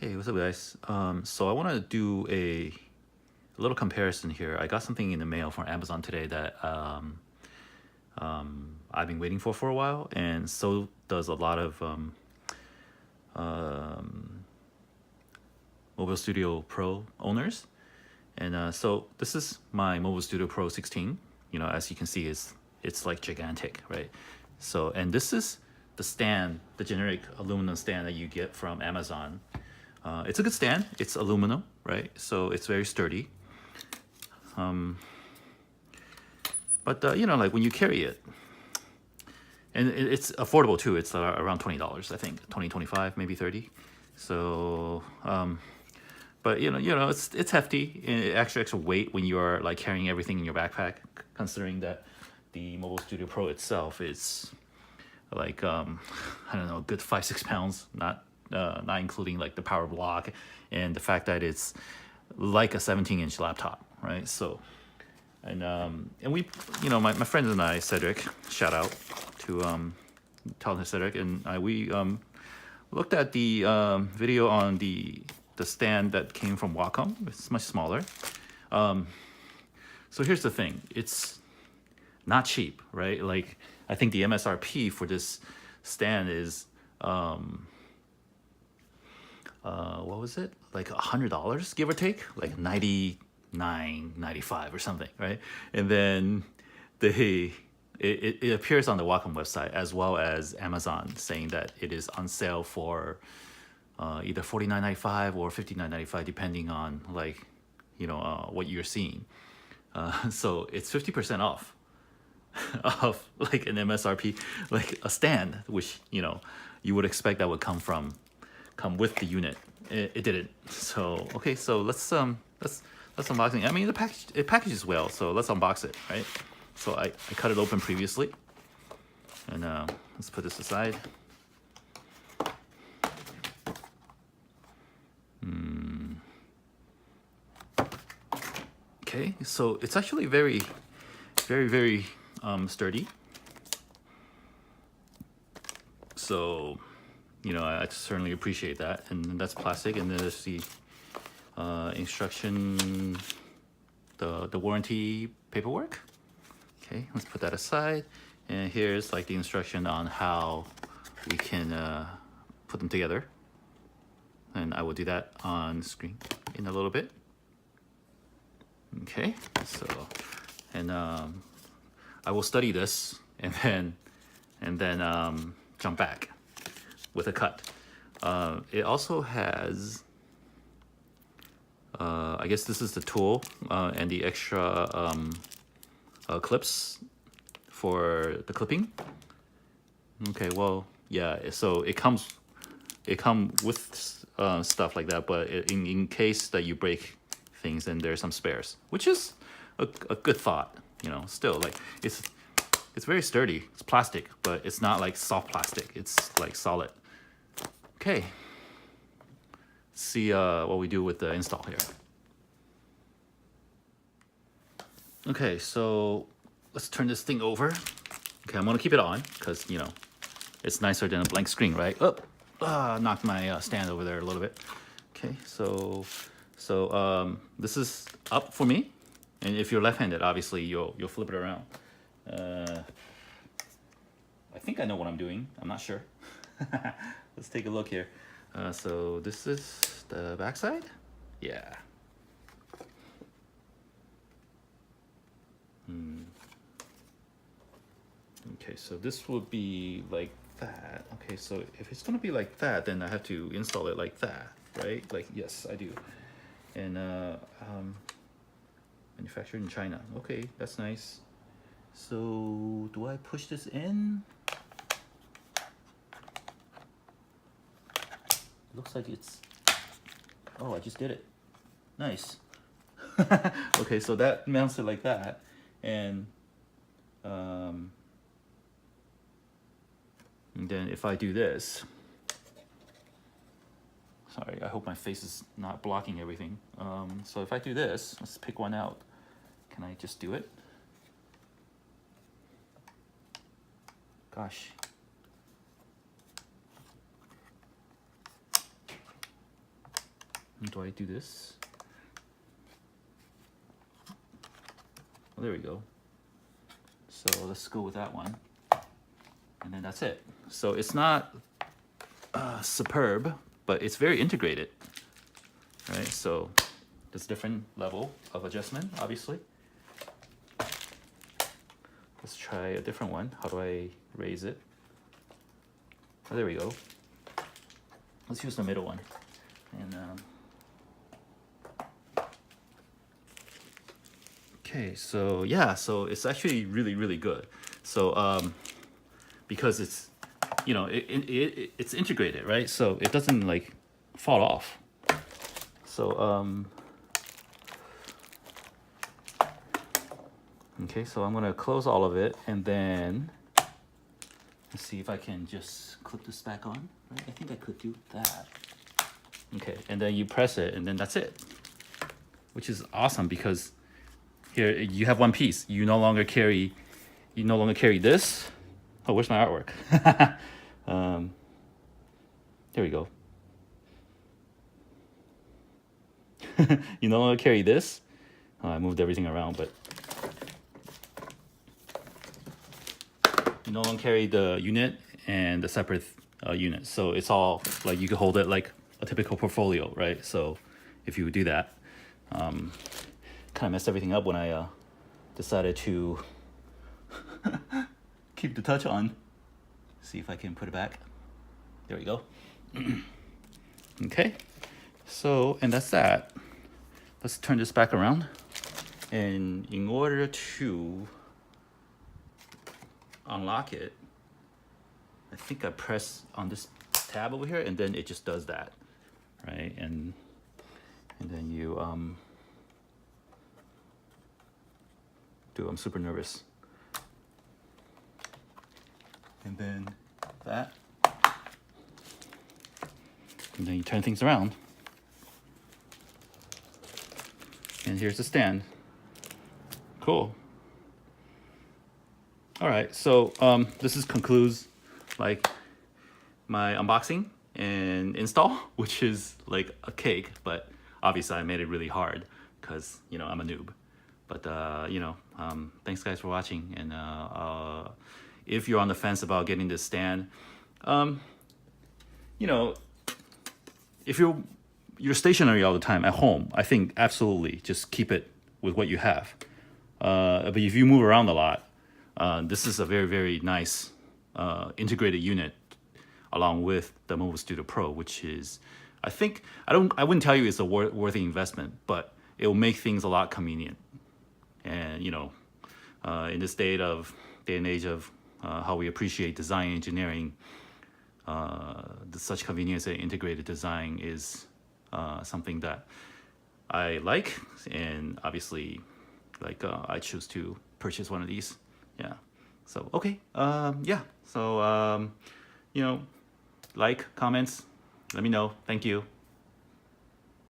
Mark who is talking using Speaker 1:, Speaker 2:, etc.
Speaker 1: Hey, what's up, guys? So I want to do a little comparison here. I got something in the mail from Amazon today that I've been waiting for a while, and so does a lot of Mobilestudio Pro owners. And so this is my Mobilestudio Pro 16. You know, as you can see, it's like gigantic, right? So, and this is the stand, the generic aluminum stand that you get from Amazon. It's a good stand. It's aluminum, right? So it's very sturdy. But you know, like when you carry it, and it's affordable too. It's around $20, I think, 20, 25, maybe 30. So, but you know, it's hefty. And extra weight when you are like carrying everything in your backpack. Considering that the Mobilestudio Pro itself is like I don't know, a good 5-6 pounds, not including like the power block and the fact that it's like a 17-inch laptop, right? So, and we, you know, my friend and I, Cedric, shout out to Cedric, and we looked at the video on the stand that came from Wacom. It's much smaller. So here's the thing, it's not cheap, right? Like I think the MSRP for this stand is what was it, like $100, give or take, like 99.95 or something, right? And then it appears on the Wacom website as well as Amazon saying that it is on sale for either $49.95 or $59.95 depending on, like, you know, what you're seeing. So it's 50% off of like an MSRP, like a stand, which, you know, you would expect that would come with the unit. It didn't. So okay, so let's unboxing. I mean, it packages well, so let's unbox it, right? So I cut it open previously, and let's put this aside. Okay, so it's actually very sturdy. So, you know, I certainly appreciate that. And that's plastic. And then there's the instruction, the warranty paperwork. Okay, let's put that aside. And here's like the instruction on how we can put them together. And I will do that on screen in a little bit. Okay, so, and I will study this and then jump back with a cut. It also has, I guess this is the tool and the extra clips for the clipping. Okay, well, yeah, so it comes with stuff like that, but in case that you break things, then there's some spares, which is a good thought. You know, still, like, it's very sturdy. It's plastic, but it's not like soft plastic. It's like solid. Okay. Let's see what we do with the install here. Okay, so let's turn this thing over. Okay, I'm gonna keep it on because, you know, it's nicer than a blank screen, right? Oh, knocked my stand over there a little bit. Okay, so this is up for me, and if you're left-handed, obviously you'll flip it around. I think I know what I'm doing. I'm not sure. Let's take a look here. So this is the backside. Yeah. Okay, so this would be like that. Okay, so if it's gonna be like that, then I have to install it like that, right? Like, yes, I do. And manufactured in China. Okay, that's nice. So do I push this in? Looks like it's, oh, I just did it. Nice. Okay, so that mounts it like that, and then if I do this, sorry, I hope my face is not blocking everything. So if I do this, let's pick one out. Can I just do it? Gosh. Do I do this? Well, there we go. So let's go with that one. And then that's it. So it's not superb, but it's very integrated, right? So there's different level of adjustment, obviously. Let's try a different one. How do I raise it? Oh, there we go. Let's use the middle one. And okay, so yeah, so it's actually really, really good. So because it's, you know, it's integrated, right? So it doesn't like fall off. So okay, so I'm gonna close all of it, and then let's see if I can just clip this back on. Right? I think I could do that. Okay, and then you press it, and then that's it, which is awesome because here you have one piece. You no longer carry this. Oh, where's my artwork? There we go. You no longer carry this. Oh, I moved everything around, but you no longer carry the unit and the separate unit. So it's all like you can hold it like a typical portfolio, right? So if you would do that, kind of messed everything up when I decided to keep the touch on. See if I can put it back. There we go. Okay, so, and that's that. Let's turn this back around. And in order to unlock it, I think I press on this tab over here, and then it just does that, right? And then you I'm super nervous. And then that, and then you turn things around, and here's the stand. Cool. All right, so this concludes like my unboxing and install, which is like a cake, but obviously I made it really hard because, you know, I'm a noob. But you know, thanks guys for watching, and if you're on the fence about getting this stand, you know, if you're stationary all the time at home, I think absolutely just keep it with what you have. But if you move around a lot, this is a very, very nice integrated unit along with the Mobilestudio Pro, which is, I think, I wouldn't tell you it's a worthy investment, but it will make things a lot convenient. And you know, in this day and age of how we appreciate design engineering, such convenience and integrated design is something that I like, and obviously, like I choose to purchase one of these. Yeah. So okay. Yeah. So you know, like, comments, let me know. Thank you.